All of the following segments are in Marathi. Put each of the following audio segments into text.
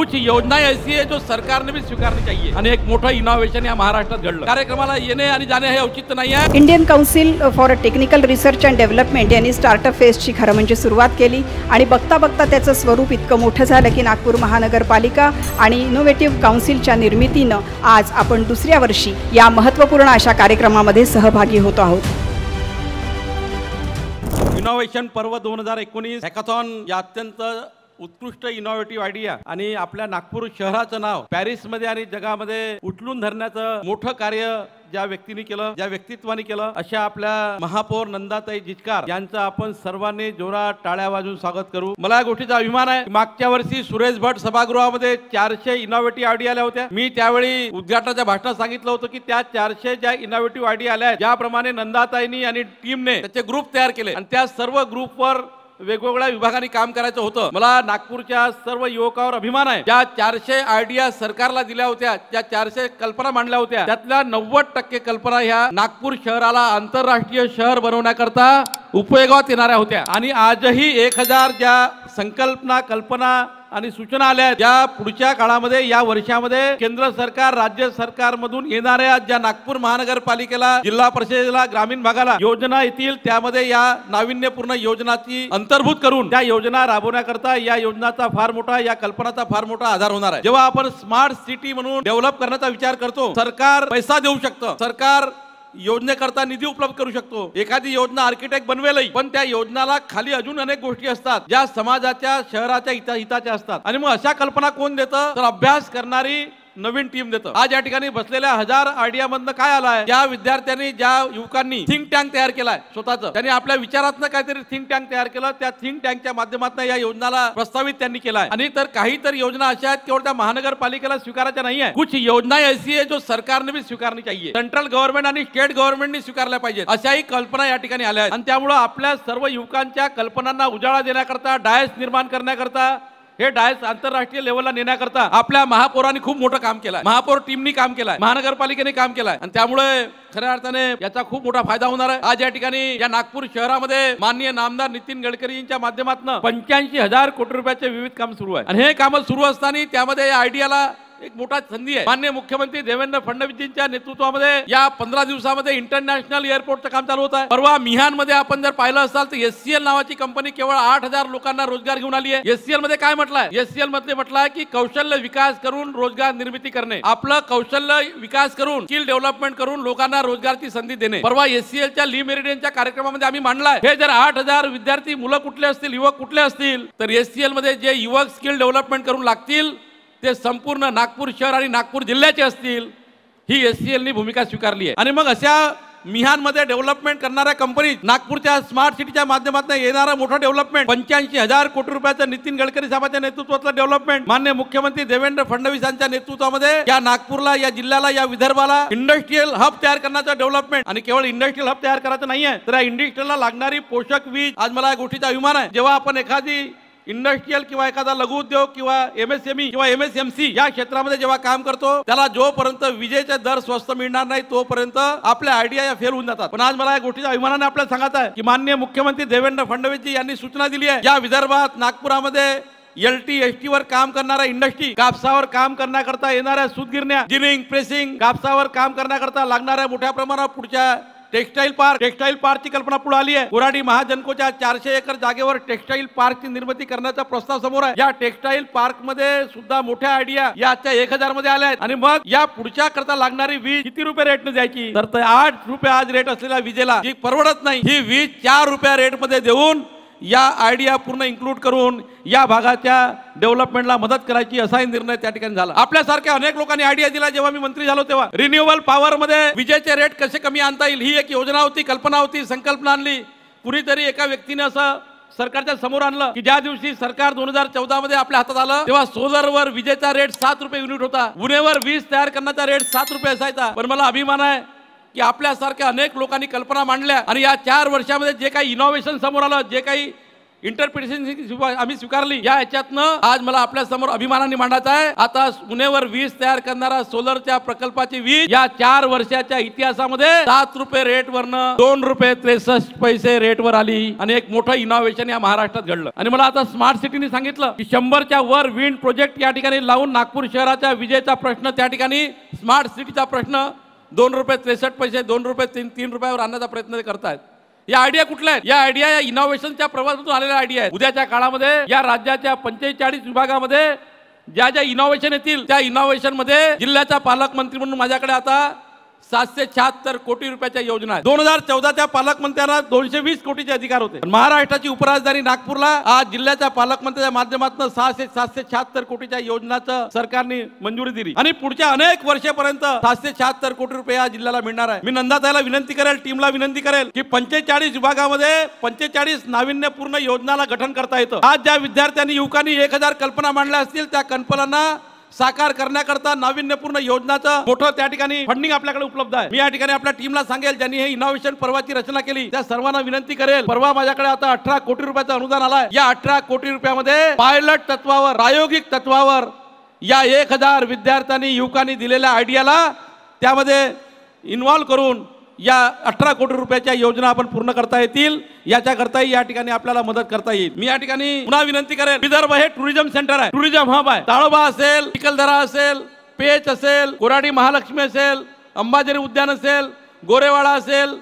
कुछ योजनाएं ऐसी है जो सरकार ने भी स्वीकारनी चाहिए आणि एक मोठं इनोव्हेशन या महाराष्ट्रात घडलं। कार्यक्रमाला येणे आणि जाणे हे औचित्य नाही आहे। Indian council for technical research and development यांनी स्टार्टअप फेस्टची खरं म्हणजे सुरुवात केली आणि बघता बघता त्याचं स्वरूप इतकं मोठं झालं की नागपूर महानगरपालिका आणि इनोव्हेटिव्ह काउन्सिलच्या निर्मितीनं आज आपण दुसऱ्या वर्षी या महत्त्वपूर्ण अशा कार्यक्रमामध्ये सहभागी होत आहोत। इनोव्हेशन पर्व 2019 हॅकाथॉन या अत्यंत उत्कृष्ट इनोव्हेटिव्ह आयडिया आणि आपल्या नागपूर शहराचं नाव पॅरिस मध्ये आणि जगामध्ये उचलून धरण्याचं मोठं कार्य ज्या व्यक्तीने केलं, ज्या व्यक्तित्वाने केलं, अशा आपल्या महापौर नंदाताई जिचकार यांचं आपण सर्वांनी जोरात टाळ्या वाजवून स्वागत करू। मला या गोष्टीचा अभिमान आहे। मागच्या वर्षी सुरेश भट सभागृहामध्ये 400 इनोव्हेटिव्ह आयडिया आल्या होत्या। मी त्यावेळी उद्घाटनाच्या भाषणात सांगितलं होतं की त्या 400 ज्या इनोव्हेटिव्ह आयडिया आल्या ज्याप्रमाणे नंदाताईंनी आणि टीमने त्याचे ग्रुप तयार केले आणि त्या सर्व ग्रुपवर वेगवेगळ्या विभागांनी काम करायचं होतं। मला नागपूरच्या सर्व युवकांवर अभिमान आहे। ज्या 400 आयडिया सरकारला दिल्या होत्या, ज्या 400 कल्पना मांडल्या होत्या, त्यातल्या 90% कल्पना ह्या नागपूर शहराला आंतरराष्ट्रीय शहर बनवण्याकरता उपयोगात येणाऱ्या होत्या आणि आजही 1000 ज्या संकल्पना, कल्पना आणि सूचना आल्या ज्या पुढच्या काळामध्ये या वर्षामध्ये केंद्र सरकार, राज्य सरकार मधून येणाऱ्या ज्या नागपूर महानगरपालिकेला, जिल्हा परिषदेला, ग्रामीण भागाला योजना येतील त्यामध्ये या नाविन्यपूर्ण योजनाची अंतर्भूत करून त्या योजना राबवण्याकरता या योजनाचा फार मोठा, या कल्पनाचा फार मोठा आधार होणार आहे। जेव्हा आपण स्मार्ट सिटी म्हणून डेव्हलप करण्याचा विचार करतो, सरकार पैसा देऊ शकतं, सरकार योजनेकरता निधी उपलब्ध करू शकतो, एखादी योजना आर्किटेक्ट बनवेलही, पण त्या योजनाला खाली अजून अनेक गोष्टी असतात ज्या समाजाच्या, शहराच्या हिताच्या असतात आणि मग अशा कल्पना कोण देतं तर अभ्यास करणारी नवीन टीम देतं। आज या ठिकाणी बसलेल्या 1000 आयडिया मधनं काय आलाय, ज्या विद्यार्थ्यांनी, ज्या युवकांनी थिंक टँक तयार केलाय स्वतःचं, त्यांनी आपल्या विचारातनं काहीतरी थिंक टँक तयार केलं, त्या थिंक टँकच्या माध्यमातून या योजनाला प्रस्तावित त्यांनी केलाय आणि तर काहीतरी योजना अशा आहेत केवळ त्या महानगरपालिकेला स्वीकारायच्या नाही आहे, कुछ योजनाएं ऐसी है जो सरकार ने भी स्वीकारनी चाहिए, सेंट्रल गव्हर्नमेंट आणि स्टेट गव्हर्नमेंटनी स्वीकारल्या पाहिजेत, अशाही कल्पना या ठिकाणी आल्या आहेत आणि त्यामुळे आपल्या सर्व युवकांच्या कल्पनांना उजाळा देण्याकरता, डायस निर्माण करण्याकरता, हे डायस आंतरराष्ट्रीय लेवलला नेण्याकरता आपल्या महापौरांनी खूप मोठं काम केलंय, महापौर टीमनी काम केलंय, महानगरपालिकेने काम केलंय आणि त्यामुळे खऱ्या अर्थाने याचा खूप मोठा फायदा होणार आहे। आज या ठिकाणी या नागपूर शहरामध्ये माननीय नामदार नितीन गडकरींच्या माध्यमातून 85,000 कोटी रुपयाचे विविध काम सुरू आहे आणि हे काम सुरू असताना त्यामध्ये या आयडियाला एक मोठा संधी आहे। माननीय मुख्यमंत्री देवेंद्र फडणवीसजींच्या नेतृत्वामध्ये या 15 दिवसामध्ये इंटरनॅशनल एअरपोर्टचं काम चालू होत आहे। परवा मिहानमध्ये आपण जर पाहिलं असाल तर एससीएल नावाची कंपनी केवळ 8000 लोकांना रोजगार घेऊन आली आहे। एससीएल मध्ये काय म्हटलंय, एससीएल मध्ये म्हटलंय की कौशल्य विकास करून रोजगार निर्मिती करणे, आपलं कौशल्य विकास करून, स्किल डेव्हलपमेंट करून लोकांना रोजगारची संधी देणे। परवा एससीएलच्या ली मेरिडियनच्या कार्यक्रमामध्ये आम्ही मांडलाय, हे जर 8000 विद्यार्थी, मुलं कुठले असतील, युवक कुठले असतील, तर एससीएल मध्ये जे युवक स्किल डेव्हलपमेंट करून लागतील ते संपूर्ण नागपूर शहर आणि नागपूर जिल्ह्याचे असतील, ही एससीएलनी भूमिका स्वीकारली आहे आणि मग अशा मिहानमध्ये डेव्हलपमेंट करणाऱ्या कंपनी नागपूरच्या स्मार्ट सिटीच्या माध्यमातून येणारं मोठं डेव्हलपमेंट, 85,000 कोटी रुपयाचं नितीन गडकरी साहेबांच्या नेतृत्वातलं डेव्हलपमेंट, माननीय मुख्यमंत्री देवेंद्र फडणवीस यांच्या नेतृत्वामध्ये या नागपूरला, या जिल्ह्याला, या विदर्भाला इंडस्ट्रियल हब तयार करण्याचं डेव्हलपमेंट आणि केवळ इंडस्ट्रियल हब तयार करायचं नाहीये तर या इंडस्ट्रीला लागणारी पोषक वीज, आज मला या गोष्टीचा अभिमान आहे। जेव्हा आपण एखादी इंडस्ट्रियल किंवा एखादा लघु उद्योग किंवा एमएसएमई किंवा एमएसएमसी या क्षेत्रामध्ये जेव्हा काम करतो त्याला जोपर्यंत विजेचे दर स्वस्त मिळणार नाही तोपर्यंत आपल्या आयडिया या फेल होऊन जातात। पण आज मला या गोष्टीच्या अभिमानाने आपल्याला सांगायचं आहे की माननीय मुख्यमंत्री देवेंद्र फडणवीसजी यांनी सूचना दिली आहे, या विदर्भात, नागपुरामध्ये एलटी एसटी वर काम करणारा इंडस्ट्री, कापसावर काम करण्याकरता येणाऱ्या सूतगिरण्या, जिनिंग, प्रेसिंग, कापसावर काम करण्याकरता लागणाऱ्या मोठ्या प्रमाणात पुढच्या टेक्सटाईल पार्कची कल्पना पुढे आली आहे। कोराडी महाजनकोच्या 400 एकर जागेवर टेक्सटाईल पार्कची निर्मिती करण्याचा प्रस्ताव समोर आहे। या टेक्सटाईल पार्क मध्ये सुद्धा मोठ्या आयडिया या 1000 मध्ये आल्या आहेत आणि मग या पुढच्या करता लागणारी वीज किती रुपये रेटने द्यायची तर 8 रुपये आज रेट असलेल्या विजेला जी परवडत नाही, ही वीज 4 रुपये रेट मध्ये देऊन या आयडिया पूर्ण इन्क्लूड करून या भागाच्या डेव्हलपमेंटला मदत करायची असाही निर्णय त्या ठिकाणी झाला। आपल्यासारख्या अनेक लोकांनी आयडिया दिला जेव्हा मी मंत्री झालो तेव्हा, रिन्युएबल पॉवर मध्ये विजेचे रेट कसे कमी आणता येईल ही एक योजना होती, कल्पना होती, संकल्पना आणली। कुणीतरी एका व्यक्तीने असं सरकारच्या समोर आणलं की ज्या दिवशी सरकार 2014 मध्ये आपल्या हातात आलं तेव्हा सोलरवर विजेचा रेट 7 रुपये युनिट होता, उन्हेवर वीज तयार करण्याचा रेट 7 रुपये असायचा। पण मला अभिमान आहे की आपल्यासारख्या अनेक लोकांनी कल्पना मांडल्या आणि या 4 वर्षामध्ये जे काही इनोव्हेशन समोर आलं, जे काही इंटरप्रिटेशन आम्ही स्वीकारली. या याच्यातनं आज मला आपल्या समोर अभिमानाने मांडायचा आहे. आता पुणेवर वीज तयार करणारा सोलरच्या प्रकल्पाची वीज या 4 वर्षाच्या इतिहासामध्ये 7 रुपये रेटवरनं 2 रुपये 63 पैसे रेटवर आली आणि एक मोठं इनोव्हेशन या महाराष्ट्रात घडलं. आणि मला आता स्मार्ट सिटीने सांगितलं की 100च्या वर विंड प्रोजेक्ट या ठिकाणी लावून नागपूर शहराच्या विजेचा प्रश्न, त्या ठिकाणी स्मार्ट सिटीचा प्रश्न 2 रुपये 63 पैसे 2 रुपये 3 रुपयावर आणण्याचा प्रयत्न ते करतायत. या आयडिया कुठल्या आहेत? या आयडिया या इनोव्हेशनच्या प्रवासातून आलेल्या आयडिया आहेत. उद्याच्या काळामध्ये या राज्याच्या 45 विभागामध्ये ज्या ज्या इनोव्हेशन येतील त्या इनोव्हेशन मध्ये जिल्ह्याचा पालकमंत्री म्हणून माझ्याकडे आता 776 कोटी रुपयाच्या योजना आहेत. 2014च्या पालकमंत्र्यांना 220 कोटीचे अधिकार होते. महाराष्ट्राची उपराजधानी नागपूरला आज जिल्ह्याच्या पालकमंत्र्यांच्या माध्यमातून 776 कोटीच्या योजनाचं सरकारने मंजुरी दिली आणि पुढच्या अनेक वर्षापर्यंत 776 कोटी रुपये या जिल्ह्याला मिळणार आहे. मी नंदाताईला विनंती करेल, टीमला विनंती करेल की 45 विभागामध्ये 45 नाविन्यपूर्ण योजनाला गठन करता येतं. आज ज्या विद्यार्थ्यांनी युवकांनी 1000 कल्पना मांडल्या असतील त्या कल्पनांना साकार करण्याकरता नाविन्यपूर्ण योजनाचं मोठं त्या ठिकाणी फंडिंग आपल्याकडे उपलब्ध आहे. मी या ठिकाणी आपल्या टीमला सांगेल ज्यांनी हे इनोव्हेशन पर्वाची रचना केली त्या सर्वांना विनंती करेल, परवा माझ्याकडे आता 18 कोटी रुपयाचं अनुदान आलंय. या 18 कोटी रुपयामध्ये पायलट तत्वावर, प्रायोगिक तत्वावर या 1000 विद्यार्थ्यांनी युवकांनी दिलेल्या आयडियाला त्यामध्ये इन्व्हॉल्व करून या 18 कोटी रुपयाच्या योजना आपण पूर्ण करता येतील याच्याकरताही या ठिकाणी आपल्याला मदत करता येईल. मी या ठिकाणी पुन्हा विनंती करेन, विदर्भ हे टुरिझम सेंटर आहे, टुरिझम हब आहे. ताळोबा असेल, चिखलदरा असेल, पेच असेल, कोराडी महालक्ष्मी असेल, अंबाझरी उद्यान असेल, गोरेवाडा असेल,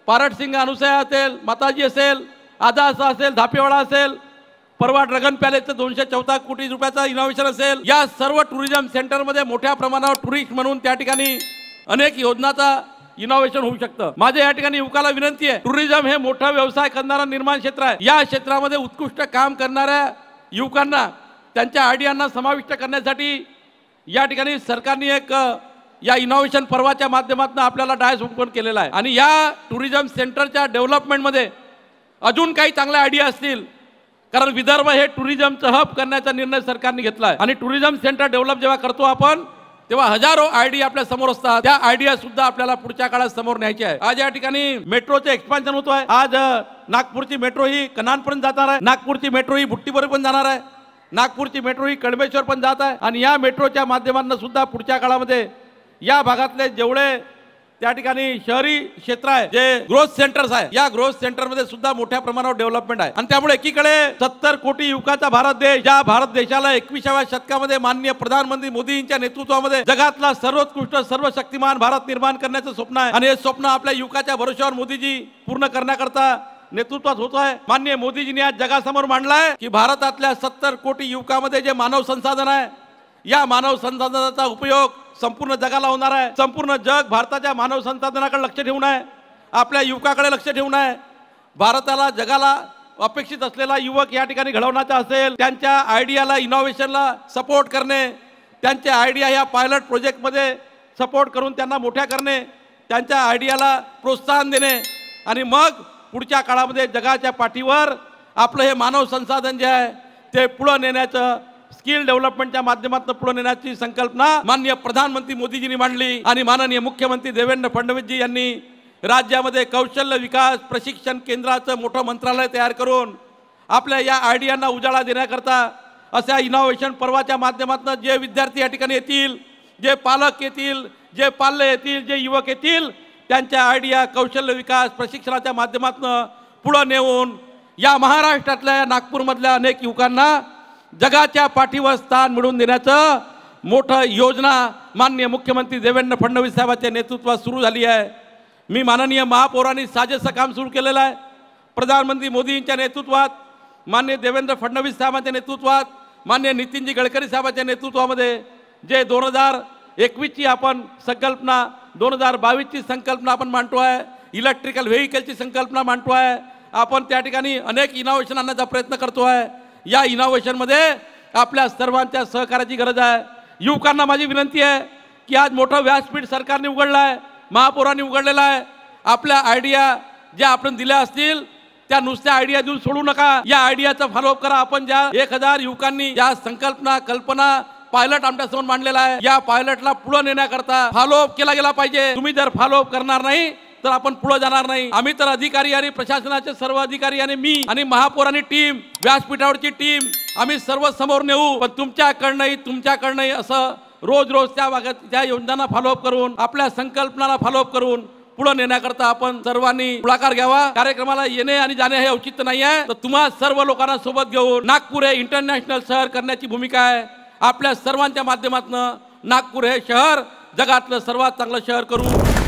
पारटसिंग अनुसया असेल, माताजी असेल, आदासा असेल, धापेवाडा असेल, परवा ड्रॅगन पॅलेसचं 214 कोटी रुपयाचा इनोव्हेशन असेल. या सर्व टुरिझम सेंटरमध्ये मोठ्या प्रमाणावर टुरिस्ट म्हणून त्या ठिकाणी अनेक योजनाचा इनोव्हेशन होऊ शकतं. माझ्या या ठिकाणी युवकाला विनंती आहे, टुरिझम हे मोठा व्यवसाय करणारा निर्माण क्षेत्र आहे. या क्षेत्रामध्ये उत्कृष्ट काम करणाऱ्या युवकांना त्यांच्या आयडियांना समाविष्ट करण्यासाठी या ठिकाणी सरकारने एक या इनोव्हेशन पर्वाच्या माध्यमातून आपल्याला डायस ओपन केलेला आहे. आणि या टुरिझम सेंटरच्या डेव्हलपमेंटमध्ये अजून काही चांगल्या आयडिया असतील, कारण विदर्भ हे टुरिझमचं हब करण्याचा निर्णय सरकारने घेतला आहे. आणि टुरिझम सेंटर डेव्हलप जेव्हा करतो आपण तेव्हा हजारो आयडिया आपल्या समोर असतात. त्या आयडिया सुद्धा आपल्याला पुढच्या काळात समोर न्यायची आहे. आज या ठिकाणी मेट्रोचे एक्सपान्शन होतो आहे. आज नागपूरची मेट्रो ही कन्हानपर्यंत जाणार आहे, नागपूरची मेट्रो ही बुट्टीपर्यंत पण जाणार आहे, नागपूरची मेट्रो ही कळमेश्वर पण जात आहे. आणि या मेट्रोच्या माध्यमातून सुद्धा पुढच्या काळामध्ये या भागातले जेवढे त्या ठिकाणी शहरी क्षेत्र आहे, जे ग्रोथ सेंटर्स आहे, या ग्रोथ सेंटर मध्ये सुद्धा मोठ्या प्रमाणावर डेव्हलपमेंट आहे. आणि त्यामुळे एकीकडे 70 कोटी युवकाचा भारत देश, ज्या भारत देशाला 21व्या शतकामध्ये माननीय प्रधानमंत्री मोदींच्या नेतृत्वामध्ये जगातला सर्वोत्कृष्ट सर्वशक्तिमान भारत निर्माण करण्याचं स्वप्न आहे. आणि हे स्वप्न आपल्या युवकाच्या भरोश्यावर मोदीजी पूर्ण करण्याकरता नेतृत्वात होत आहे. माननीय मोदीजींनी आज जगासमोर मांडलाय की भारतातल्या 70 कोटी युवकामध्ये जे मानव संसाधन आहे, या मानव संसाधनाचा उपयोग संपूर्ण जगाला होणार आहे. संपूर्ण जग भारताच्या मानव संसाधनाकडे लक्ष ठेवून आहे, आपल्या युवकाकडे लक्ष ठेवून आहे. भारताला जगाला अपेक्षित असलेला युवक या ठिकाणी घडवण्याचा असेल, त्यांच्या आयडियाला इनोव्हेशनला सपोर्ट करणे, त्यांच्या आयडिया या पायलट प्रोजेक्टमध्ये सपोर्ट करून त्यांना मोठ्या करणे, त्यांच्या आयडियाला प्रोत्साहन देणे आणि मग पुढच्या काळामध्ये जगाच्या पाठीवर आपलं हे मानव संसाधन जे आहे ते पुढे नेण्याचं, स्किल डेव्हलपमेंटच्या माध्यमातून पुढे नेण्याची संकल्पना माननीय प्रधानमंत्री मोदीजींनी मांडली. आणि माननीय मुख्यमंत्री देवेंद्र फडणवीसजी यांनी राज्यामध्ये कौशल्य विकास प्रशिक्षण केंद्राचं मोठं मंत्रालय तयार करून आपल्या या आयडियांना उजाळा देण्याकरता अशा इनोव्हेशन पर्वाच्या माध्यमातून जे विद्यार्थी या ठिकाणी येतील, जे पालक येतील, जे पाल्य येतील, जे युवक येतील, त्यांच्या आयडिया कौशल्य विकास प्रशिक्षणाच्या माध्यमातून पुढे नेऊन या महाराष्ट्रातल्या नागपूरमधल्या अनेक युवकांना जगाच्या पाठीवर स्थान मिळवून देण्याचं मोठं योजना माननीय मुख्यमंत्री देवेंद्र फडणवीस साहेबांच्या नेतृत्वात सुरू झाली आहे. मी माननीय महापौरांनी साजेसं काम सुरू केलेलं आहे. प्रधानमंत्री मोदींच्या नेतृत्वात, माननीय देवेंद्र फडणवीस साहेबांच्या नेतृत्वात, माननीय नितीनजी गडकरी साहेबांच्या नेतृत्वामध्ये जे 2021ची आपण संकल्पना, 2022ची संकल्पना आपण मांडतो आहे, इलेक्ट्रिकल व्हेकलची संकल्पना मांडतो आहे, आपण त्या ठिकाणी अनेक इनोव्हेशन आणण्याचा प्रयत्न करतो आहे. या इनोव्हेशनमध्ये आपल्या सर्वांच्या सहकार्याची गरज आहे. युवकांना माझी विनंती आहे की आज मोठं व्यासपीठ सरकारने उघडलं आहे, महापौरांनी उघडलेलं आहे. आपल्या आयडिया ज्या आपण दिल्या असतील त्या नुसत्या आयडिया देऊन सोडू नका, या आयडियाचा फॉलोअप करा. आपण ज्या 1000 युवकांनी ज्या संकल्पना कल्पना पायलट आमच्यासमोर मांडलेला आहे, या पायलटला पुढे नेण्याकरता फॉलोअप केला गेला पाहिजे. तुम्ही जर फॉलोअप करणार नाही तर आपण पुढे जाणार नाही. आम्ही तर अधिकारी आणि प्रशासनाचे सर्व अधिकारी आणि मी आणि महापौर आणि टीम, व्यासपीठावरची टीम आम्ही सर्व समोर नेऊ. पण तुमच्याकडनंही असं रोज त्या भागात त्या योजनांना फॉलोअप करून, आपल्या संकल्पनाला फॉलोअप करून पुढे नेण्याकरता आपण सर्वांनी पुढाकार घ्यावा. कार्यक्रमाला येणे आणि जाणे हे औचित्य नाही आहे, तर तुम्हा सर्व लोकांना सोबत घेऊन नागपूर हे इंटरनॅशनल शहर करण्याची भूमिका आहे. आपल्या सर्वांच्या माध्यमातून नागपूर हे शहर जगातलं सर्वात चांगलं शहर करू.